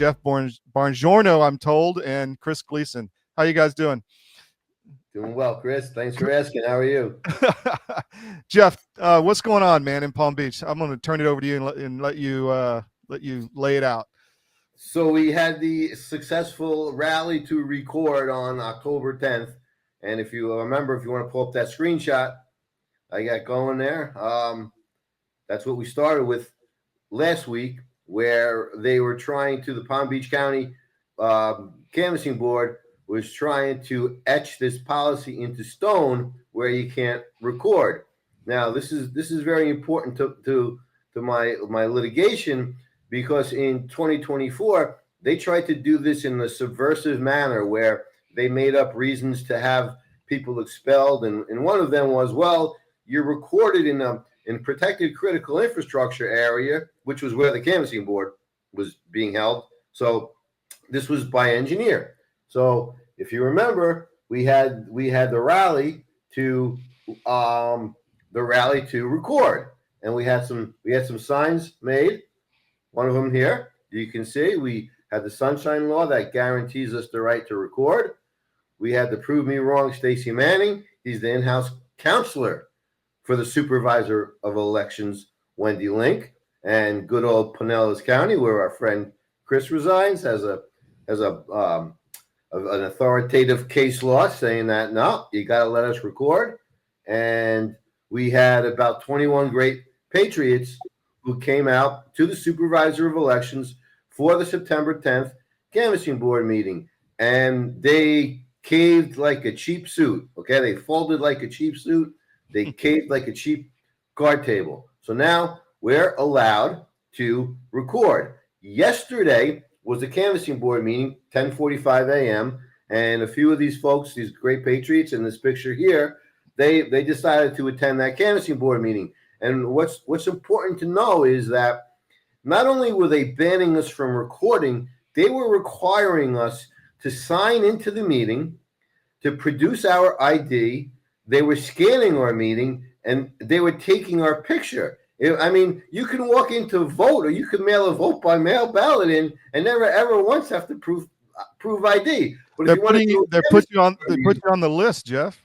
Jeff Buongiorno, I'm told, and Chris Gleason. How you guys doing? Doing well, Chris. Thanks for asking. How are you? Jeff, what's going on, man, in Palm Beach? I'm going to turn it over to you and let you lay it out. So we had the successful rally to record on October 10th. And if you remember, if you want to pull up that screenshot I got going there, that's what we started with last week, where they were trying to, the Palm Beach County Canvassing Board was trying to etch this policy into stone where you can't record. Now, this is very important to my litigation, because in 2024, they tried to do this in a subversive manner where they made up reasons to have people expelled. And one of them was, well, you're recorded in protected critical infrastructure area, which was where the canvassing board was being held. So this was by engineer. So if you remember, we had the rally to record, and we had some signs made. One of them here, you can see we had the sunshine law that guarantees us the right to record. We had the Prove Me Wrong Stacey Manning. He's the in-house counselor for the supervisor of elections, Wendy Link, and good old Pinellas County, where our friend Chris resides, has an authoritative case law saying that, no, you got to let us record. And we had about 21 great patriots who came out to the supervisor of elections for the September 10th canvassing board meeting. And they caved like a cheap suit, okay? They folded like a cheap suit. They caved like a cheap card table. So now we're allowed to record. Yesterday was the canvassing board meeting, 10:45 a.m., and a few of these folks, these great patriots in this picture here, they decided to attend that canvassing board meeting. And what's important to know is that not only were they banning us from recording, they were requiring us to sign into the meeting, to produce our ID. They were scanning our meeting, and they were taking our picture. I mean, you can walk in to vote, or you can mail a vote by mail ballot in and never ever once have to prove ID. But they put you on the list, Jeff.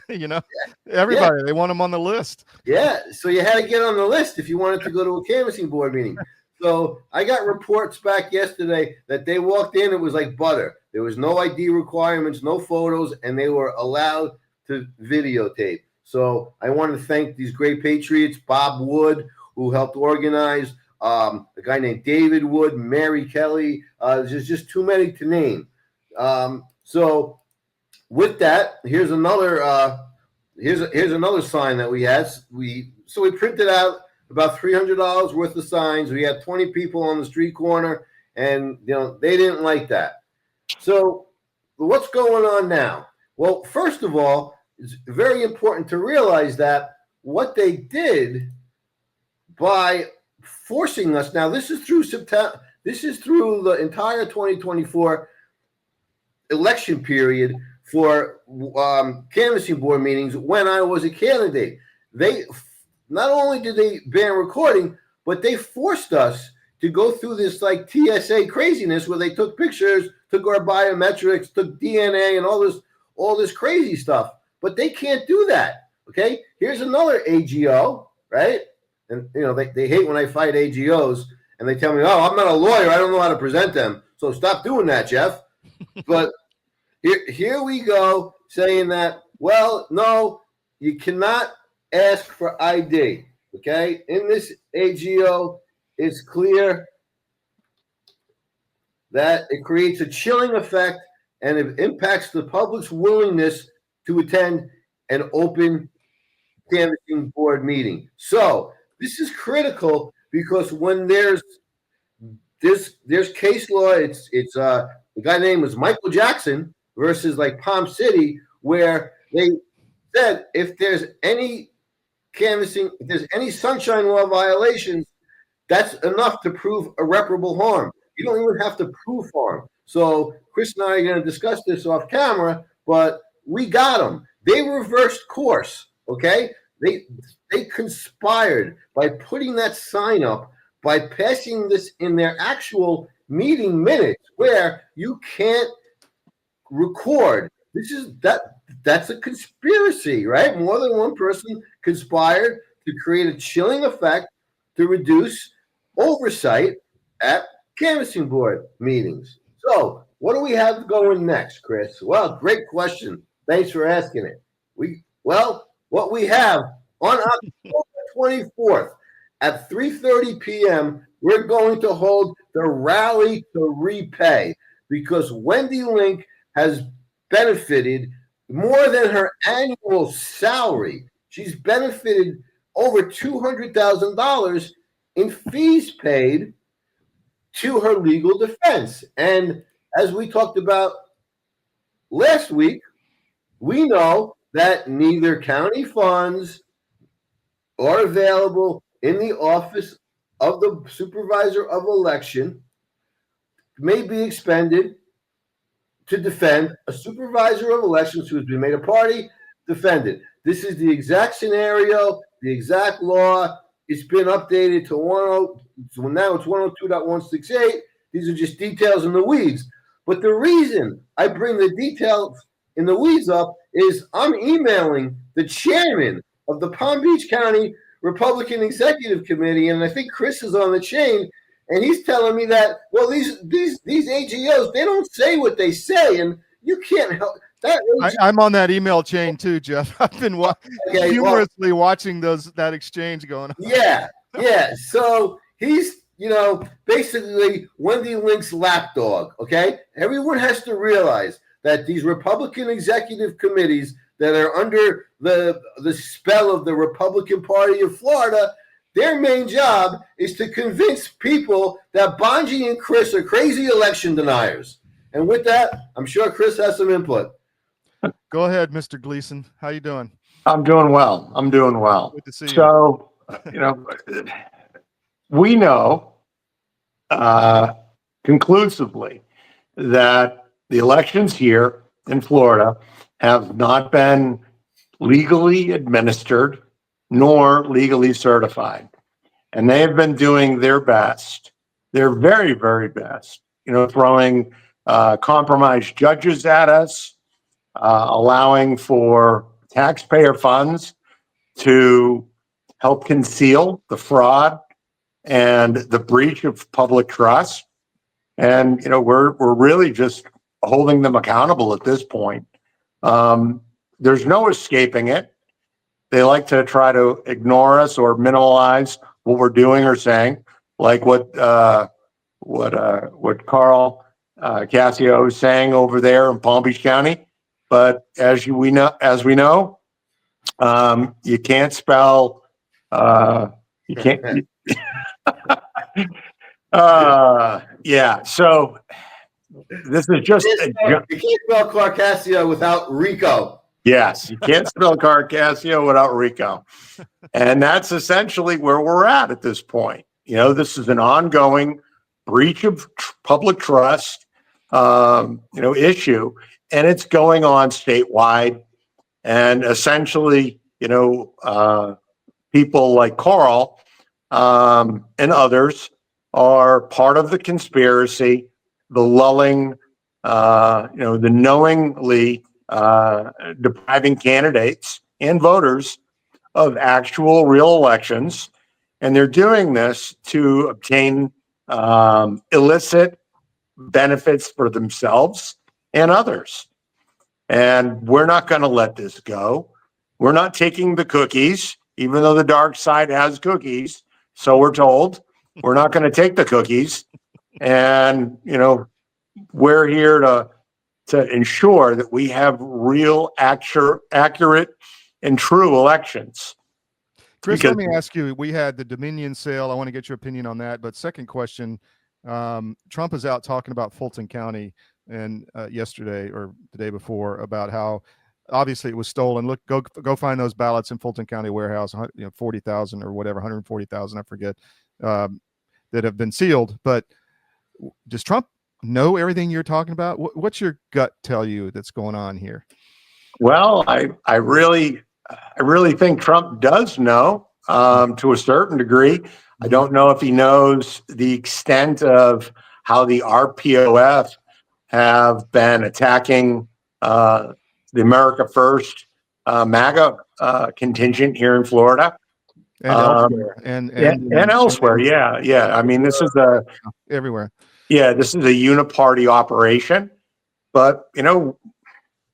You know, everybody, they want them on the list. Yeah, so you had to get on the list if you wanted to go to a canvassing board meeting. So I got reports back yesterday that they walked in, it was like butter. There was no ID requirements, no photos, and they were allowed to videotape. So I want to thank these great patriots, Bob Wood, who helped organize, a guy named David Wood, Mary Kelly. There's just too many to name. So with that, here's another sign that we had. We printed out about $300 worth of signs. We had 20 people on the street corner, and they didn't like that. So what's going on now? Well, first of all, it's very important to realize that what they did by forcing us, now this is through September, this is through the entire 2024 election period for canvassing board meetings when I was a candidate. They not only did they ban recording, but they forced us to go through this like TSA craziness where they took pictures, took our biometrics, took DNA and all this crazy stuff. But they can't do that. Okay, here's another AGO, right? And they hate when I fight AGOs, and they tell me, "Oh, I'm not a lawyer. I don't know how to present them. So stop doing that, Jeff." But here we go saying that, well, no, you cannot ask for ID. Okay, in this AGO, it's clear that it creates a chilling effect and it impacts the public's willingness to attend an open canvassing board meeting. So this is critical because when there's case law, it's the guy named was Michael Jackson versus like Palm City, where they said if there's any canvassing, if there's any sunshine law violations, that's enough to prove irreparable harm. You don't even have to prove harm. So Chris and I are going to discuss this off camera, but we got them. They reversed course, okay? They conspired by putting that sign up, by passing this in their actual meeting minutes where you can't record. That's a conspiracy, right? More than one person conspired to create a chilling effect to reduce oversight at canvassing board meetings. So, what do we have going next, Chris? Well, great question. Thanks for asking it. What we have on October 24th at 3:30 p.m., we're going to hold the rally to repay because Wendy Link has benefited more than her annual salary. She's benefited over $200,000 in fees paid to her legal defense. And as we talked about last week, we know that neither county funds are available in the office of the supervisor of election may be expended to defend a supervisor of elections who has been made a party defended. This is the exact scenario, the exact law. It's been updated to so now it's 102.168. These are just details in the weeds. But the reason I bring the details in the weeds up is I'm emailing the chairman of the Palm Beach County Republican Executive Committee, and I think Chris is on the chain, and he's telling me that, well, these AGOs, they don't say what they say, and you can't help that. I'm on that email chain too, Jeff. I've been humorously watching that exchange going on. Yeah. So he's, basically Wendy Link's lapdog. Okay, everyone has to realize that these Republican executive committees that are under the spell of the Republican Party of Florida, their main job is to convince people that Bongi and Chris are crazy election deniers. And with that, I'm sure Chris has some input. Go ahead, Mr. Gleason. How you doing? I'm doing well. Good to see you. So, we know conclusively that the elections here in Florida have not been legally administered nor legally certified. And they have been doing their best, their very, very best, throwing compromised judges at us, allowing for taxpayer funds to help conceal the fraud and the breach of public trust. And, we're really just holding them accountable at this point. There's no escaping it. They like to try to ignore us or minimize what we're doing or saying, like what Carl Cassio is saying over there in Palm Beach County. But as we know, you can't spell. You can't. Yeah. So this is just. You can't spell Carcassio without Rico. Yes, you can't spell Carcassio without Rico. And that's essentially where we're at this point. This is an ongoing breach of public trust, issue, and it's going on statewide. And essentially, people like Carl and others are part of the conspiracy, the lulling, the knowingly depriving candidates and voters of actual real elections. And they're doing this to obtain illicit benefits for themselves and others. And we're not going to let this go. We're not taking the cookies, even though the dark side has cookies. So we're told we're not going to take the cookies. And, we're here to ensure that we have real, accurate, and true elections. Chris, let me ask you, we had the Dominion sale. I want to get your opinion on that. But second question, Trump is out talking about Fulton County and yesterday or the day before about how obviously it was stolen. Look, go find those ballots in Fulton County warehouse, 40,000 or whatever, 140,000, I forget, that have been sealed. But does Trump know everything you're talking about? What's your gut tell you that's going on here? Well, I really think Trump does know to a certain degree. I don't know if he knows the extent of how the RPOF have been attacking the America First MAGA contingent here in Florida. And elsewhere, and elsewhere. Yeah. I mean, this is everywhere. Yeah, this is a uniparty operation. But,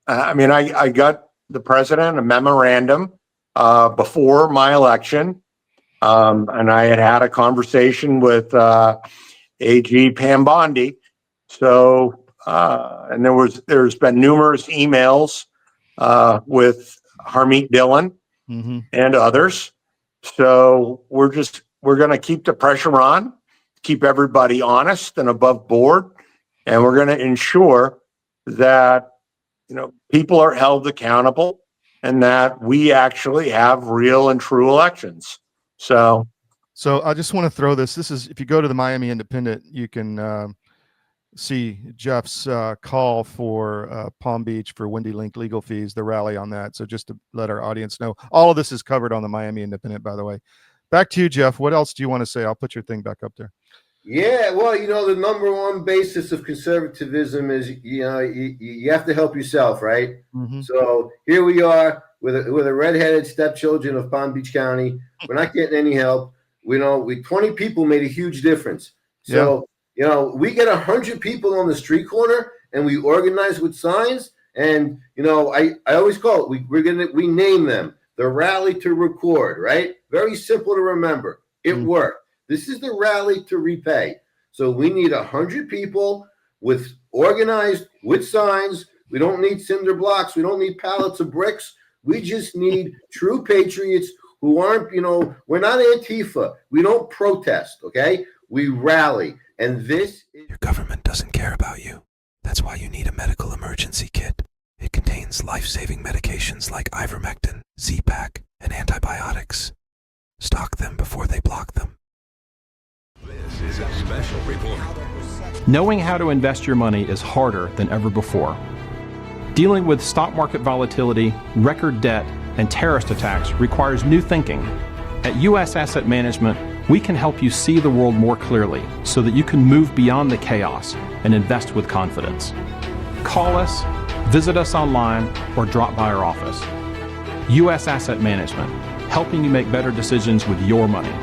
I mean, I got the president a memorandum before my election. And I had a conversation with AG Pam Bondi. So, and there's been numerous emails with Harmeet Dillon and others. So we're going to keep the pressure on, keep everybody honest and above board, and we're going to ensure that people are held accountable and that we actually have real and true elections. So I just want to throw this. This is, if you go to the Miami Independent, you can see Jeff's call for Palm Beach for Windy Link legal fees, the rally on that. So just to let our audience know, all of this is covered on the Miami Independent, by the way. Back to you, Jeff. What else do you want to say? I'll put your thing back up there. Yeah, well, the number one basis of conservatism is, you have to help yourself, right? So here we are with a redheaded stepchildren of Palm Beach County. We're not getting any help. We 20 people made a huge difference. So, we get 100 people on the street corner and we organize with signs. And, I always call it, we name them the rally to record, right? Very simple to remember. It worked. This is the rally to repay. So we need 100 people with organized with signs. We don't need cinder blocks. We don't need pallets of bricks. We just need true patriots who aren't, we're not Antifa. We don't protest, okay? We rally. And Your government doesn't care about you. That's why you need a medical emergency kit. It contains life-saving medications like ivermectin, Z-Pak, and antibiotics. Stock them before they block them. This is a special report. Knowing how to invest your money is harder than ever before. Dealing with stock market volatility, record debt, and terrorist attacks requires new thinking. At U.S. Asset Management, we can help you see the world more clearly so that you can move beyond the chaos and invest with confidence. Call us, visit us online, or drop by our office. U.S. Asset Management, helping you make better decisions with your money.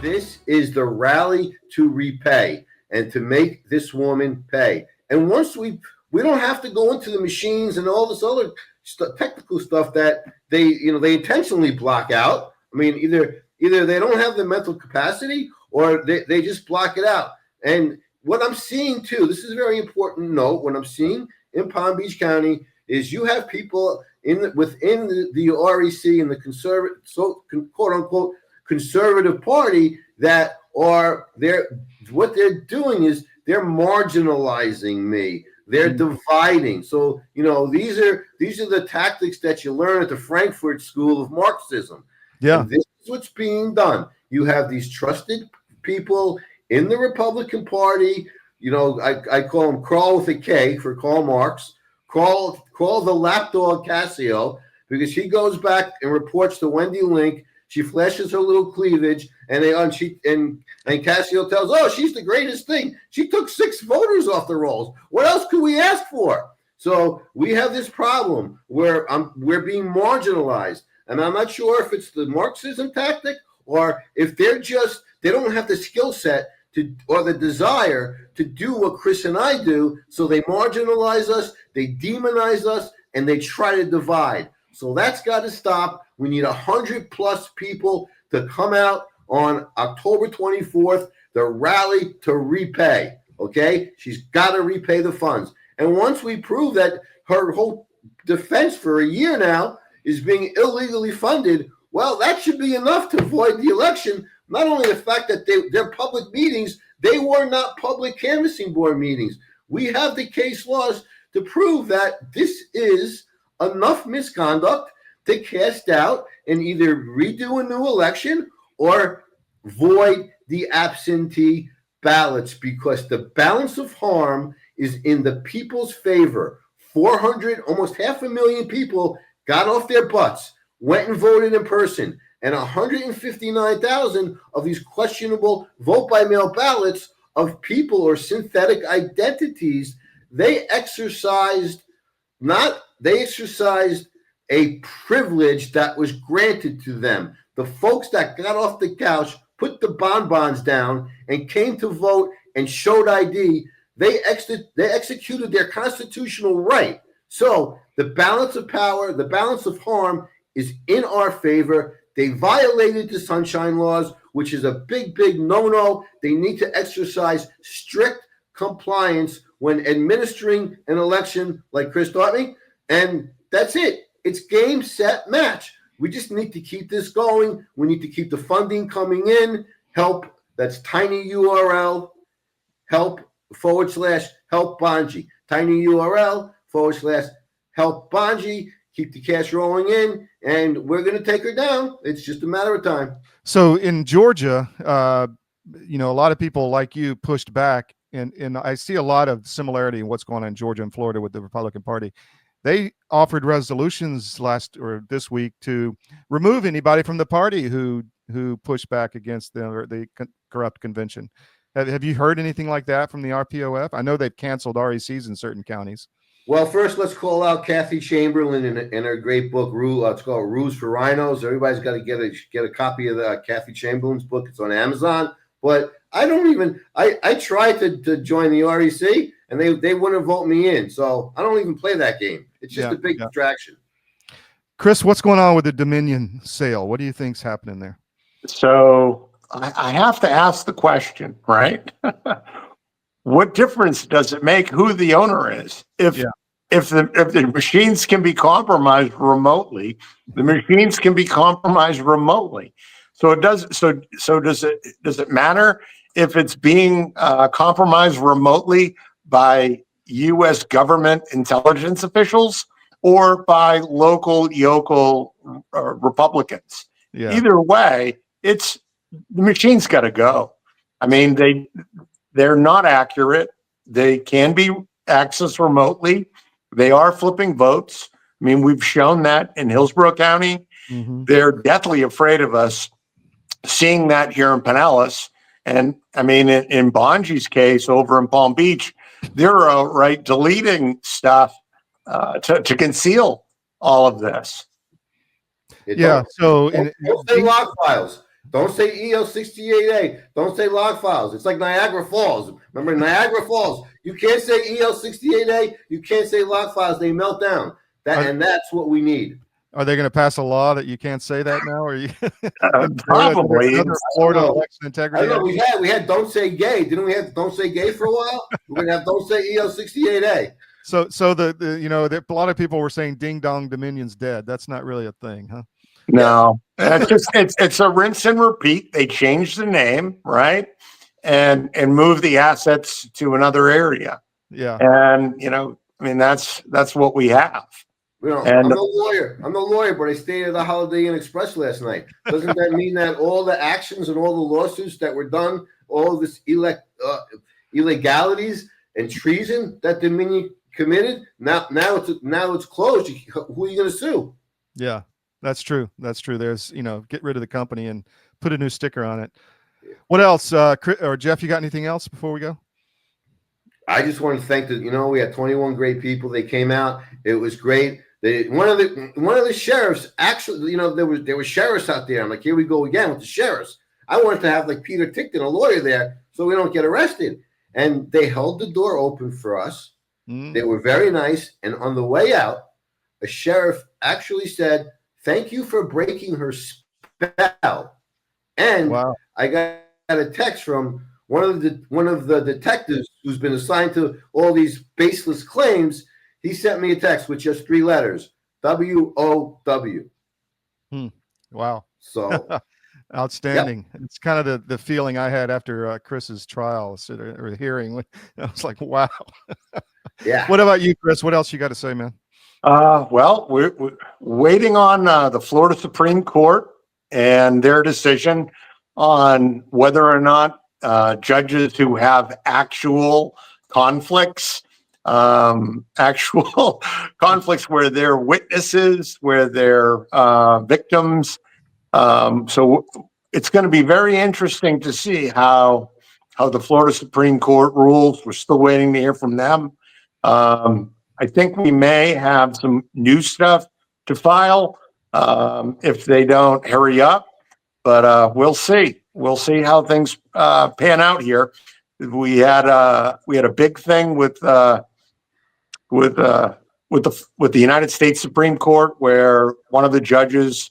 This is the rally to repay and to make this woman pay. And once we don't have to go into the machines and all this other technical stuff that they intentionally block out. I mean, either they don't have the mental capacity or they just block it out. And what I'm seeing too, this is a very important note, what I'm seeing in Palm Beach County is you have people within the REC and the conservative, quote unquote, conservative party that are what they're doing is they're marginalizing me. They're dividing. So, these are the tactics that you learn at the Frankfurt School of Marxism. Yeah. And this is what's being done. You have these trusted people in the Republican Party. I call them Crawl with a K for Karl Marx. Crawl the lapdog Casio, because he goes back and reports to Wendy Link. She flashes her little cleavage, and Casio tells, "Oh, she's the greatest thing. She took 6 voters off the rolls. What else could we ask for?" So we have this problem where we're being marginalized, and I'm not sure if it's the Marxism tactic or if they don't have the skill set or the desire to do what Chris and I do. So they marginalize us, they demonize us, and they try to divide. So that's got to stop. We need 100+ people to come out on October 24th, the rally to repay. Okay? She's got to repay the funds. And once we prove that her whole defense for a year now is being illegally funded, well, that should be enough to avoid the election. Not only the fact that they're public meetings, they were not public canvassing board meetings. We have the case laws to prove that this is enough misconduct to cast out and either redo a new election or void the absentee ballots, because the balance of harm is in the people's favor. 400, almost 500,000 people got off their butts, went and voted in person, and 159,000 of these questionable vote by mail ballots of people or synthetic identities. They exercised a privilege that was granted to them. The folks that got off the couch, put the bonbons down, and came to vote and showed ID, they executed their constitutional right. So the balance of power, the balance of harm is in our favor. They violated the sunshine laws, which is a big, big no-no. They need to exercise strict compliance when administering an election, like Chris taught me. And that's it. It's game, set, match. We just need to keep this going. We need to keep the funding coming in. Help, that's tiny URL, help /help Bongi. Tiny URL /help Bongi. Keep the cash rolling in, and we're going to take her down. It's just a matter of time. So in Georgia, a lot of people like you pushed back, and I see a lot of similarity in what's going on in Georgia and Florida with the Republican Party. They offered resolutions this week to remove anybody from the party who pushed back against the corrupt convention. Have you heard anything like that from the RPOF? I know they've canceled RECs in certain counties. Well, first, let's call out Kathy Chamberlain in her great book, it's called Rules for Rhinos. Everybody's got to get a copy of Kathy Chamberlain's book. It's on Amazon. But I tried to join the REC, and they wouldn't vote me in. So I don't even play that game. It's just a big distraction. Chris, what's going on with the Dominion sale? What do you think's happening there? So I have to ask the question, right? What difference does it make who the owner is? If the machines can be compromised remotely, the machines can be compromised remotely. So it does. So does it matter if it's being compromised remotely by U.S. government intelligence officials or by local yokel Republicans? Yeah. Either way, the machine's got to go. I mean, they're not accurate. They can be accessed remotely. They are flipping votes. I mean, we've shown that in Hillsborough County. Mm-hmm. They're deathly afraid of us seeing that here in Pinellas. And I mean, in Bongi's case over in Palm Beach, they're outright deleting stuff to conceal all of this. So don't say log files. Don't say EL68A. Don't say log files. It's like Niagara Falls. Remember Niagara Falls? You can't say EL68A. You can't say log files. They melt down. And that's what we need. Are they going to pass a law that you can't say that now? Or you probably Florida election integrity? I don't know. We had don't say gay. Didn't we have don't say gay for a while? We're going to have don't say EL68A. So a lot of people were saying ding dong Dominion's dead. That's not really a thing, huh? No, it's a rinse and repeat. They changed the name, right? And move the assets to another area. Yeah. And I mean, that's what we have. I'm no lawyer, but I stayed at the Holiday Inn Express last night. Doesn't that mean that all the actions and all the lawsuits that were done, all of this illegalities and treason that Dominion committed, now it's closed. Who are you going to sue? Yeah, that's true. There's get rid of the company and put a new sticker on it. What else, Chris, or Jeff? You got anything else before we go? I just want to thank we had 21 great people. They came out. It was great. One of the sheriffs actually, there were sheriffs out there. I'm like, here we go again with the sheriffs. I wanted to have like Peter Tickton, a lawyer there, so we don't get arrested. And they held the door open for us. They were very nice. And on the way out, a sheriff actually said, "Thank you for breaking her spell." And wow. I got a text from one of the detectives who's been assigned to all these baseless claims. He sent me a text with just 3 letters, WOW. Wow. So outstanding. Yep. It's kind of the feeling I had after Chris's trial or hearing. I was like, wow. Yeah. What about you, Chris? What else you got to say, man? Well, we're waiting on the Florida Supreme Court and their decision on whether or not judges who have actual conflicts where they're witnesses, where they're victims. So it's going to be very interesting to see how how the Florida Supreme Court rules. We're still waiting to hear from them. I think we may have some new stuff to file if they don't hurry up, but we'll see. We'll see how things pan out here. We had a big thing with the United States Supreme Court, where one of the judges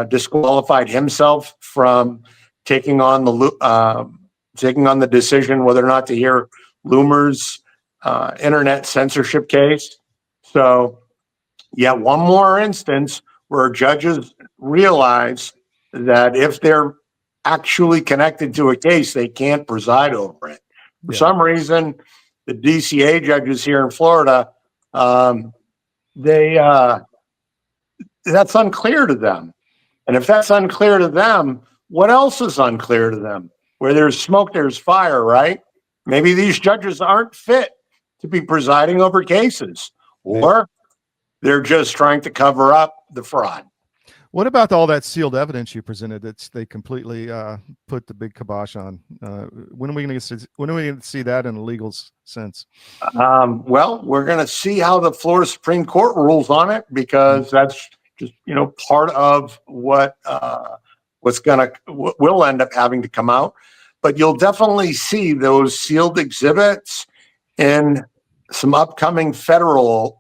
disqualified himself from taking on the decision whether or not to hear Loomer's internet censorship case. So, yeah, one more instance where judges realize that if they're actually connected to a case, they can't preside over it. For some reason, the DCA judges here in Florida, that's unclear to them. And if that's unclear to them, what else is unclear to them? Where there's smoke, there's fire, right? Maybe these judges aren't fit to be presiding over cases, or they're just trying to cover up the fraud. What about all that sealed evidence you presented that they completely put the big kibosh on? When are we going to see that in a legal sense? Well, we're going to see how the Florida Supreme Court rules on it, because that's just, part of what will end up having to come out. But you'll definitely see those sealed exhibits in some upcoming federal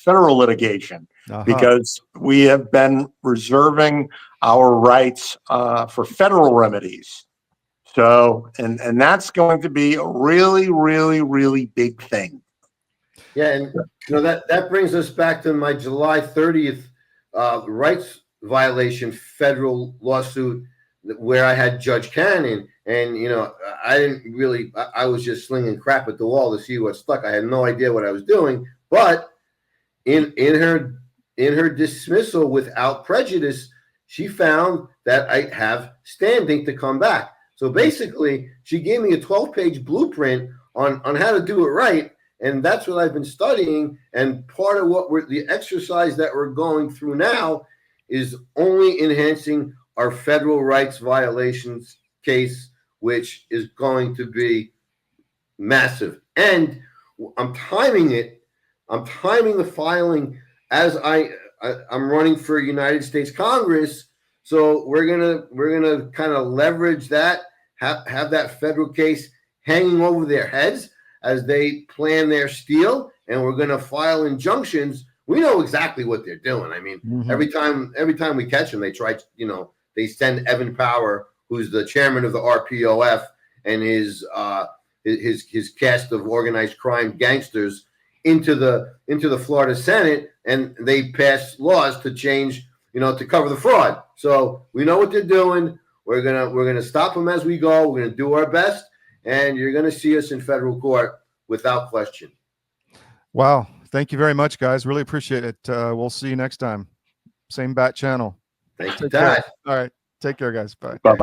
litigation, because we have been reserving our rights for federal remedies. So, and that's going to be a really, really, really big thing. Yeah, and that brings us back to my July 30th rights violation federal lawsuit, where I had Judge Cannon, and I didn't really, I was just slinging crap at the wall to see what stuck. I had no idea what I was doing, but in her dismissal without prejudice, she found that I have standing to come back. So basically, she gave me a 12-page blueprint on how to do it right, and that's what I've been studying. And part of the exercise that we're going through now is only enhancing our federal rights violations case, which is going to be massive. And I'm timing it. I'm timing the filing as I'm running for United States Congress. So we're gonna kind of leverage that, have that federal case hanging over their heads as they plan their steal, and we're gonna file injunctions. We know exactly what they're doing. I mean, every time we catch them, they try, they send Evan Power, who's the chairman of the RPOF, and his cast of organized crime gangsters into the Florida Senate, and they pass laws to change, to cover the fraud. So we know what they're doing. We're gonna stop them as we go. We're gonna do our best, and you're gonna see us in federal court without question. Wow. Thank you very much, guys. Really appreciate it. We'll see you next time. Same bat channel. Thank you, Take care. Todd. All right. Take care, guys. Bye. Bye-bye.